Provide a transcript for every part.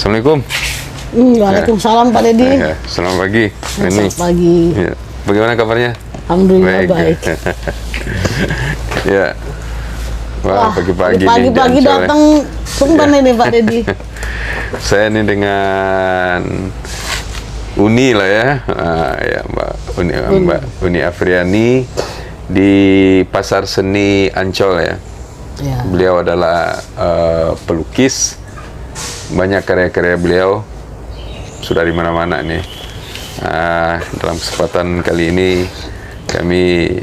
Assalamualaikum. Waalaikumsalam Pak Deddy. Selamat pagi. Selamat pagi. Ya. Bagaimana kabarnya? Alhamdulillah baik. Ya. Wah, pagi-pagi nih. Pagi-pagi datang tumben ini Pak Deddy. Saya ini dengan Uni lah ya. Ya Mbak Uni Afriani di Pasar Seni Ancol ya. Ya. Beliau adalah pelukis. Banyak karya-karya beliau sudah di mana-mana nih. Dalam kesempatan kali ini kami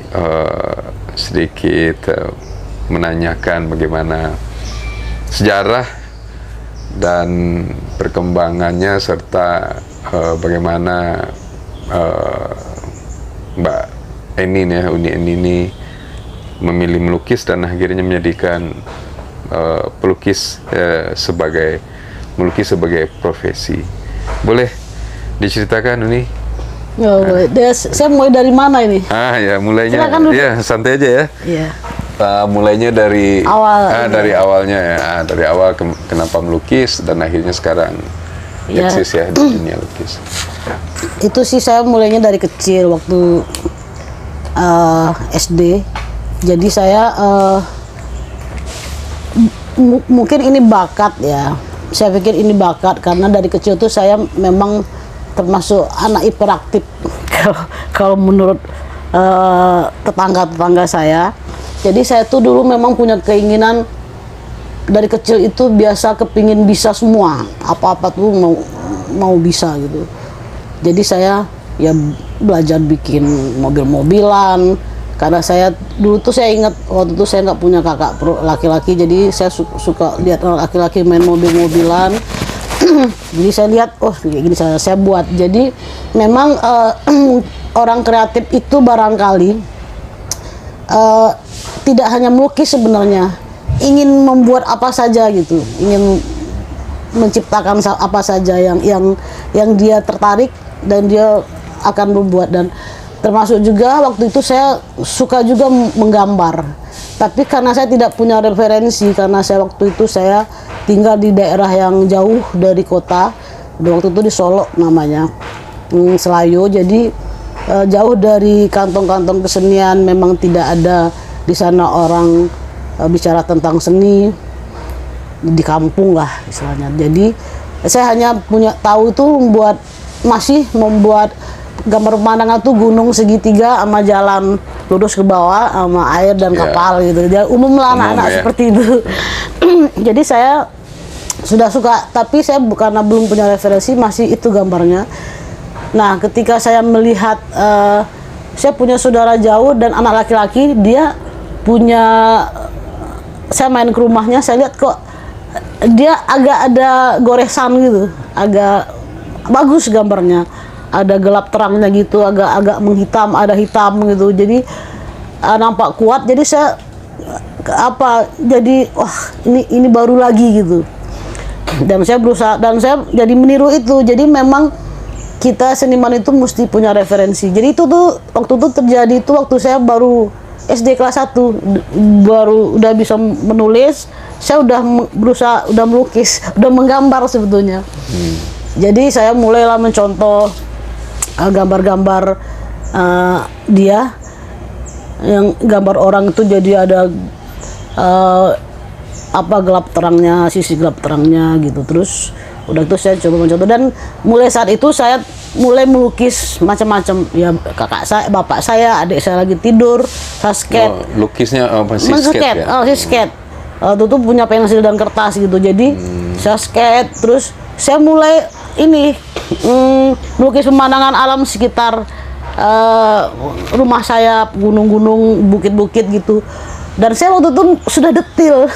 sedikit menanyakan bagaimana sejarah dan perkembangannya serta bagaimana Mbak Eni nih, Uni Eni ini memilih melukis dan akhirnya menjadikan melukis sebagai profesi. Boleh diceritakan Uni? Saya mulai dari mana ini? Ya mulainya. Ya santai aja ya. Iya. Mulainya dari awal. Dari awalnya ya. Dari awal kenapa melukis dan akhirnya sekarang eksis ya di dunia lukis. Itu sih saya mulainya dari kecil waktu SD. Jadi saya mungkin ini bakat ya. Saya pikir ini bakat karena dari kecil tuh saya memang termasuk anak hiperaktif kalau menurut tetangga-tetangga saya. Jadi saya tuh dulu memang punya keinginan dari kecil itu biasa kepingin bisa semua, apa-apa tuh mau bisa gitu. Jadi saya ya belajar bikin mobil-mobilan. Karena saya dulu tuh saya ingat waktu itu saya nggak punya kakak laki-laki, jadi saya suka lihat laki-laki main mobil-mobilan. Jadi saya lihat, oh kayak gini saya buat. Jadi memang orang kreatif itu barangkali tidak hanya melukis sebenarnya, ingin membuat apa saja gitu, ingin menciptakan apa saja yang dia tertarik dan dia akan membuat. Dan termasuk juga waktu itu saya suka juga menggambar, tapi karena saya tidak punya referensi, karena saya waktu itu saya tinggal di daerah yang jauh dari kota, waktu itu di Solo namanya, Selayo. Jadi jauh dari kantong-kantong kesenian, memang tidak ada di sana orang bicara tentang seni di kampung lah istilahnya. Jadi saya hanya tahu itu masih membuat gambar pemandangan tuh gunung segitiga sama jalan lurus ke bawah sama air dan kapal gitu. Dia umum lah anak-anak seperti itu. Jadi saya sudah suka, tapi saya karena belum punya referensi masih itu gambarnya. Nah, ketika saya melihat saya punya saudara jauh dan anak laki-laki, dia punya, saya main ke rumahnya, saya lihat kok dia agak ada goresan gitu, agak bagus gambarnya. Ada gelap terangnya gitu, agak menghitam, ada hitam gitu. Jadi nampak kuat. Jadi saya jadi wah ini baru lagi gitu. Dan saya berusaha dan saya jadi meniru itu. Jadi memang kita seniman itu mesti punya referensi. Jadi itu tuh waktu itu terjadi itu waktu saya baru SD kelas 1, baru udah bisa menulis, saya udah berusaha, udah melukis, udah menggambar sebetulnya. Jadi saya mulailah mencontoh gambar-gambar dia, yang gambar orang itu jadi ada gelap terangnya, sisi gelap terangnya gitu. Terus udah itu saya coba mencontoh, dan mulai saat itu saya mulai melukis macam-macam ya. Bapak saya, adik saya lagi tidur, saya skate. Lukisnya masih skate ya? Skate. Waktu itu punya pensil dan kertas gitu. Jadi saya skate, terus saya mulai ini melukis pemandangan alam sekitar rumah saya, gunung-gunung, bukit-bukit gitu. Dan saya waktu itu sudah detil.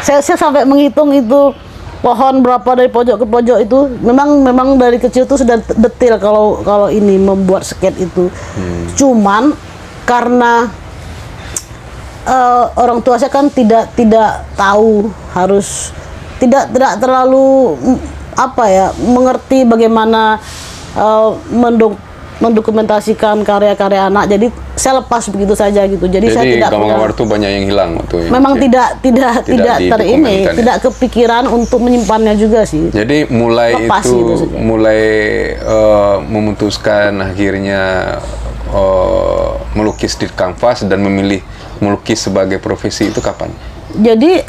Saya sampai menghitung itu pohon berapa dari pojok ke pojok itu. Memang dari kecil tuh sudah detil kalau ini membuat skate itu. Cuman karena orang tua saya kan tidak tahu, harus tidak terlalu mengerti bagaimana mendokumentasikan karya-karya anak. Jadi saya lepas begitu saja gitu. Jadi saya tidak gambar-gambar itu banyak yang hilang waktu memang tidak didokumentkan, tidak kepikiran untuk menyimpannya juga sih. Jadi mulai Lepas itu gitu saja. mulai memutuskan akhirnya melukis di kanvas dan memilih melukis sebagai profesi itu kapan? Jadi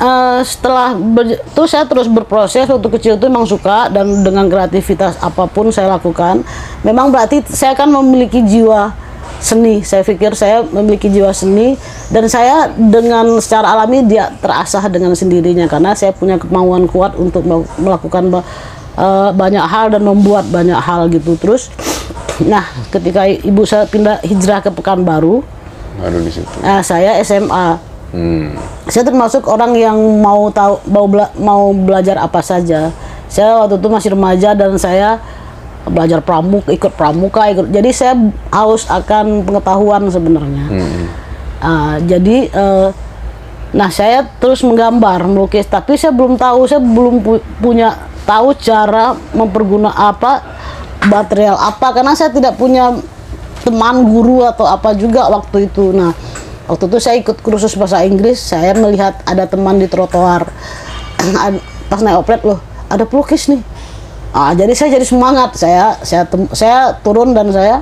itu saya terus berproses. Waktu kecil itu memang suka, dan dengan kreativitas apapun saya lakukan. Memang berarti saya kan memiliki jiwa seni. Saya pikir saya memiliki jiwa seni, dan saya dengan secara alami dia terasah dengan sendirinya karena saya punya kemauan kuat untuk melakukan banyak hal dan membuat banyak hal gitu. Terus, nah ketika ibu saya pindah hijrah ke Pekanbaru, baru di situ. Saya SMA. Saya termasuk orang yang mau belajar apa saja. Saya waktu itu masih remaja dan saya belajar ikut pramuka. Jadi saya haus akan pengetahuan sebenarnya. Jadi saya terus menggambar, melukis, tapi saya belum punya tahu cara mempergunakan material apa, karena saya tidak punya teman guru atau apa juga waktu itu. Nah, waktu itu saya ikut kursus bahasa Inggris, saya melihat ada teman di trotoar, pas naik oplet, loh ada pelukis nih. Jadi saya jadi semangat, saya turun dan saya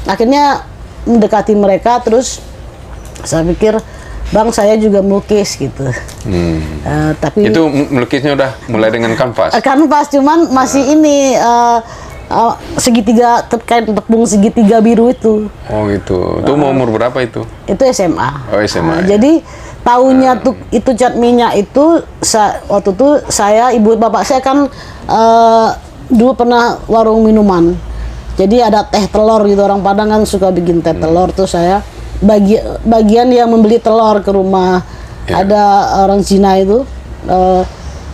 akhirnya mendekati mereka. Terus saya pikir, Bang, saya juga melukis gitu. Tapi itu melukisnya udah mulai dengan kanvas? Kanvas, cuman masih ini segitiga, kain tepung segitiga biru itu. Oh gitu. Itu mau umur berapa itu? Itu SMA. Oh SMA. Jadi tahunya tuh itu cat minyak itu waktu itu ibu bapak saya kan dulu pernah warung minuman. Jadi ada teh telur gitu, orang Padang kan suka bikin teh telur. Tuh saya bagian yang membeli telur ke rumah. Ada orang Cina itu,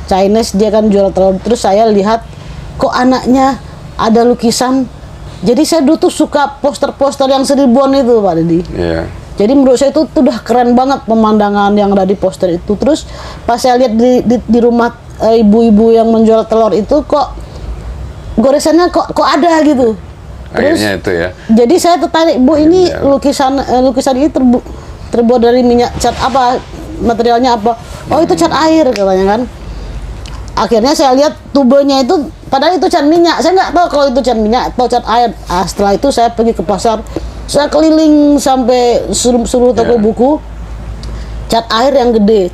Chinese, dia kan jual telur. Terus saya lihat kok anaknya ada lukisan. Jadi saya dulu tuh suka poster-poster yang seribuan itu, Pak Deddy. Jadi menurut saya itu udah keren banget pemandangan yang ada di poster itu. Terus pas saya lihat di rumah ibu-ibu yang menjual telur itu, kok goresannya kok ada gitu. Terus, akhirnya itu ya. Jadi saya tertarik, Bu, ini lukisan ini terbuat dari minyak cat apa? Materialnya apa? Oh, itu cat air katanya kan. Akhirnya saya lihat tubenya itu, padahal itu cat minyak. Saya nggak tahu kalau itu cat minyak atau cat air. Setelah itu saya pergi ke pasar, saya keliling sampai seluruh toko buku, cat air yang gede,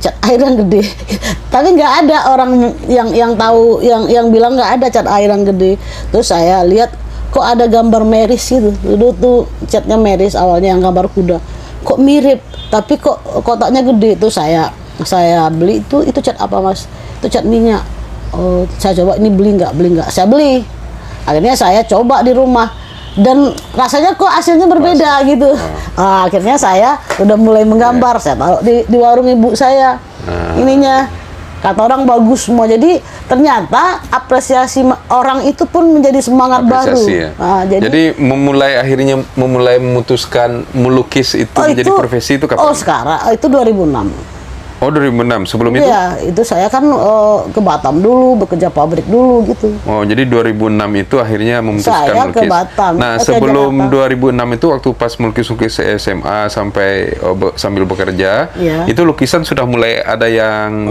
Tapi nggak ada orang yang tahu, yang bilang nggak ada cat air yang gede. Terus saya lihat kok ada gambar meris gitu. Dulu tuh catnya meris awalnya, yang gambar kuda. Kok mirip, tapi kok kotaknya gede. Itu saya beli. Itu cat apa, Mas? Itu cat minyak. Oh, saya coba, ini beli nggak? Saya beli. Akhirnya saya coba di rumah, dan rasanya kok hasilnya berbeda gitu. Akhirnya saya udah mulai menggambar. Saya taruh di warung ibu saya. Ininya kata orang bagus semua. Jadi ternyata apresiasi orang itu pun menjadi semangat baru. Jadi akhirnya memulai memutuskan melukis itu menjadi profesi itu kapan? Sekarang itu 2006. Oh, 2006. Sebelum itu? Iya, itu saya kan ke Batam dulu, bekerja pabrik dulu gitu. Oh, jadi 2006 itu akhirnya memutuskan saya melukis. Ke Batam. Nah, sebelum 2006 itu waktu pas melukis-lukis SMA sampai sambil bekerja, itu lukisan sudah mulai ada yang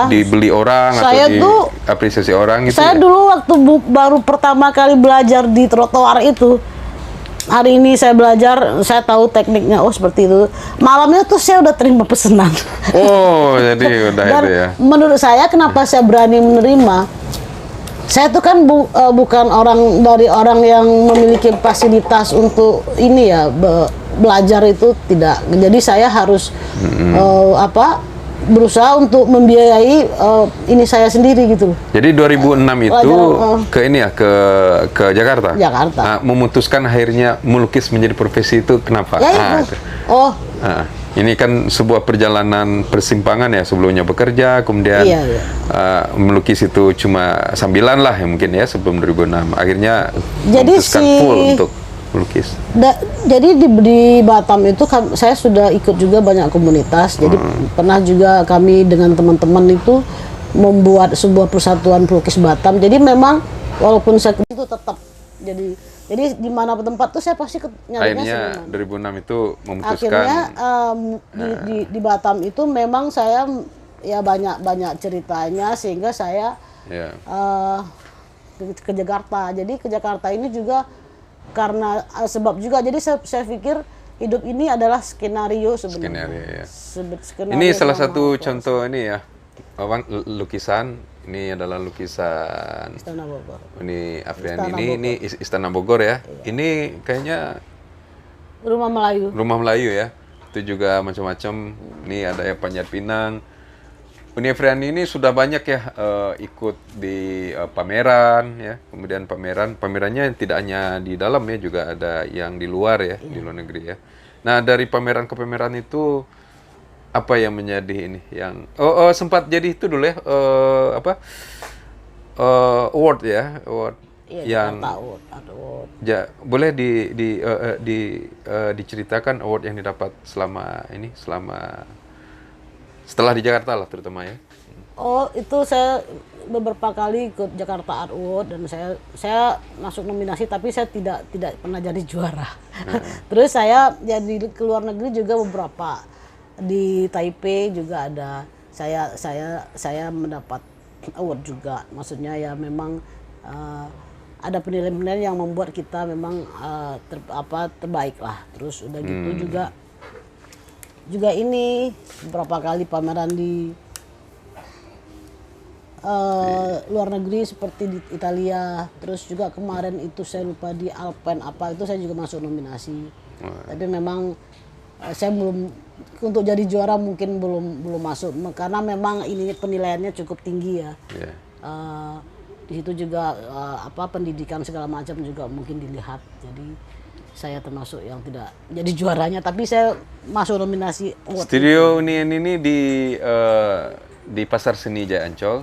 dibeli orang saya atau diapresiasi orang gitu. Saya dulu waktu baru pertama kali belajar di trotoar itu. Hari ini saya belajar, saya tahu tekniknya, seperti itu. Malamnya tuh saya udah terima pesanan. Oh, jadi udah dan itu ya. Menurut saya, kenapa saya berani menerima? Saya tuh kan bukan dari orang yang memiliki fasilitas untuk ini ya, belajar itu tidak. Jadi saya harus berusaha untuk membiayai ini saya sendiri gitu. Jadi 2006 itu ke Jakarta. Nah, memutuskan akhirnya melukis menjadi profesi itu kenapa? Ini kan sebuah perjalanan persimpangan ya, sebelumnya bekerja, kemudian melukis itu cuma sambilan lah ya mungkin ya sebelum 2006. Akhirnya memutuskan full untuk melukis. Jadi di Batam itu saya sudah ikut juga banyak komunitas. Jadi pernah juga kami dengan teman-teman itu membuat sebuah persatuan pelukis Batam. Jadi memang walaupun saya itu tetap jadi Jadi di mana tempat tuh saya pasti nyarinya Akhirnya 2006 itu memutuskan. Akhirnya di Batam itu memang saya ya banyak ceritanya sehingga saya Ya. ke Jakarta. Jadi ke Jakarta ini juga karena sebab juga. Jadi saya pikir hidup ini adalah skenario sebenarnya. Skenario, ya. Skenario Ini salah yang satu maha kuasa. contoh ini ya, Bang, lukisan. Ini adalah lukisan. Istana Bogor. Ini Afrian Istana ini Istana Bogor ya. Ini kayaknya Rumah Melayu. rumah Melayu ya. Itu juga macam-macam. Ini ada ya Panjat Pinang. Uni Afrian ini sudah banyak ya ikut di pameran ya. Kemudian pamerannya tidak hanya di dalam ya, juga ada yang di luar ya, di luar negeri ya. Nah, dari pameran ke pameran itu apa yang menjadi ini yang sempat jadi itu dulu ya award ya, award Iya, yang Jakarta Award. boleh diceritakan award yang didapat selama setelah di Jakarta lah terutama ya. Oh, itu saya beberapa kali ikut Jakarta Art Award dan saya masuk nominasi tapi saya tidak pernah jadi juara. Terus saya jadi ke luar negeri juga beberapa. Di Taipei juga ada saya mendapat award juga. Maksudnya ya memang ada penilaian-penilaian yang membuat kita memang terbaik lah. Terus udah gitu juga ini beberapa kali pameran di luar negeri seperti di Italia. Terus juga kemarin itu saya lupa di Alpen apa itu saya juga masuk nominasi. Tapi memang saya belum untuk jadi juara mungkin belum masuk karena memang ini penilaiannya cukup tinggi ya. Yeah. Di situ juga pendidikan segala macam juga mungkin dilihat. Jadi saya termasuk yang tidak jadi juaranya tapi saya masuk nominasi award. Studio ini di Pasar Seni Jaya Ancol.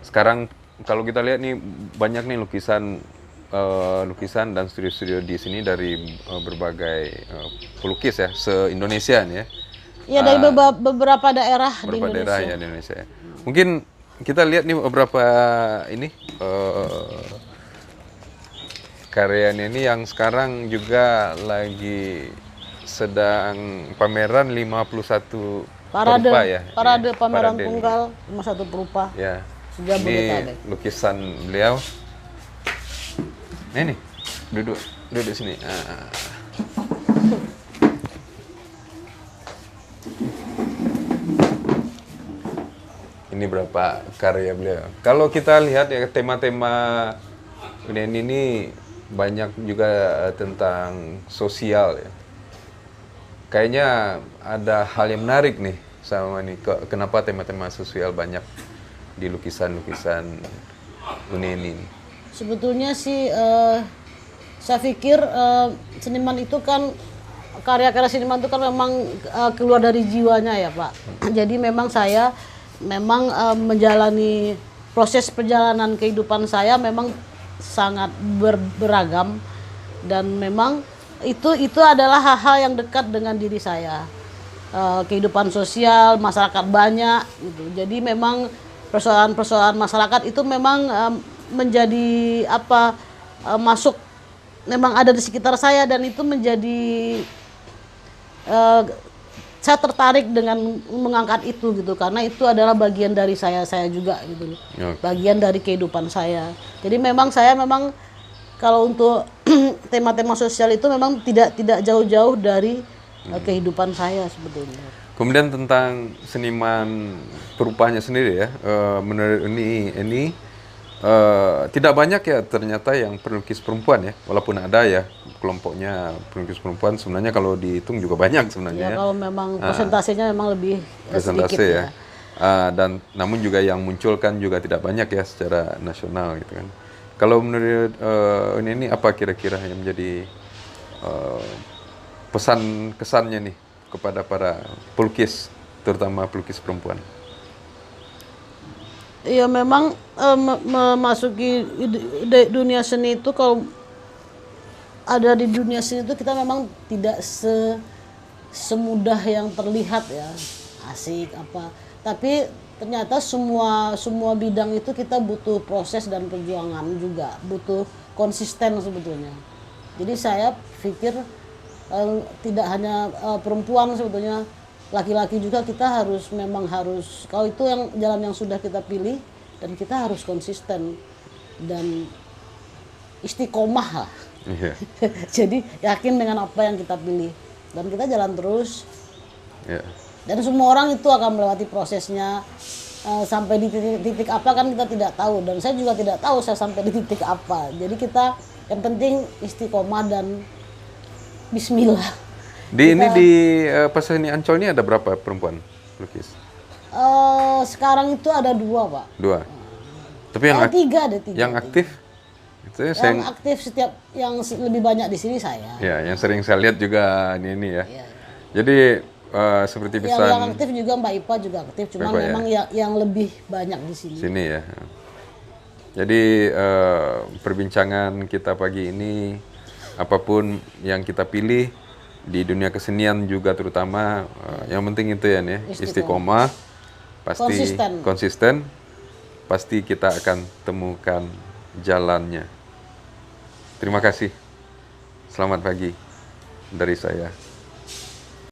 Sekarang kalau kita lihat nih banyak nih lukisan dan studio-studio di sini dari berbagai pelukis ya se-Indonesia ya. Ya dari beberapa daerah di Indonesia. Daerah ya di Indonesia. Ya. Mungkin kita lihat nih beberapa ini karyanya ini yang sekarang juga lagi sedang pameran 51 perupa ya. Parade pameran tunggal 51 perupa. Ya. Sudah ini lukisan beliau. Ini duduk sini. Ini berapa karya beliau. Kalau kita lihat ya tema-tema ini banyak juga tentang sosial ya. Kayaknya ada hal yang menarik nih sama ini. Kenapa tema-tema sosial banyak di lukisan-lukisan ini? Sebetulnya sih saya pikir seniman itu kan karya-karya seniman itu kan memang keluar dari jiwanya ya Pak. Jadi memang saya menjalani proses perjalanan kehidupan saya memang sangat beragam dan memang itu adalah hal-hal yang dekat dengan diri saya. Kehidupan sosial masyarakat banyak gitu. Jadi memang persoalan-persoalan masyarakat itu memang menjadi masuk memang ada di sekitar saya dan itu menjadi saya tertarik dengan mengangkat itu gitu karena itu adalah bagian dari saya juga gitu. Okay. Bagian dari kehidupan saya. Jadi memang saya kalau untuk tema-tema sosial itu memang tidak jauh-jauh dari kehidupan saya sebetulnya. Kemudian tentang seniman perupanya sendiri ya, menurut ini tidak banyak ya ternyata yang pelukis perempuan ya, walaupun ada ya kelompoknya pelukis perempuan sebenarnya kalau dihitung juga banyak sebenarnya. Ya kalau memang persentasenya memang lebih sedikit ya. Dan namun juga yang munculkan juga tidak banyak ya secara nasional gitu kan. Kalau menurut ini apa kira-kira yang menjadi pesan kesannya nih kepada para pelukis, terutama pelukis perempuan? Ya memang memasuki dunia seni itu kalau ada di dunia seni itu kita memang tidak semudah yang terlihat ya, asik apa. Tapi ternyata semua bidang itu kita butuh proses dan perjuangan juga, butuh konsisten sebetulnya. Jadi saya pikir tidak hanya perempuan sebetulnya, laki-laki juga kita memang harus, kalau itu yang jalan yang sudah kita pilih, dan kita harus konsisten dan istiqomah lah. Iya. Jadi yakin dengan apa yang kita pilih dan kita jalan terus. Iya. Dan semua orang itu akan melewati prosesnya. Sampai di titik apa kan kita tidak tahu, dan saya juga tidak tahu saya sampai di titik apa. Jadi kita yang penting istiqomah dan bismillah. Ini di Pasar Seni Ancol ini ada berapa perempuan pelukis? Sekarang itu ada 2, Pak. 2. Tapi yang tiga. Yang aktif? Itu yang aktif yang lebih banyak di sini saya. Ya, yang sering saya lihat juga ini ya. Iya. Jadi seperti bisa yang aktif juga Mbak Ipa juga aktif, cuman memang yang lebih banyak di sini. Sini ya. Jadi perbincangan kita pagi ini, apapun yang kita pilih di dunia kesenian juga terutama, yang penting itu ya nih, istiqomah, pasti konsisten, pasti kita akan temukan jalannya. Terima kasih. Selamat pagi dari saya.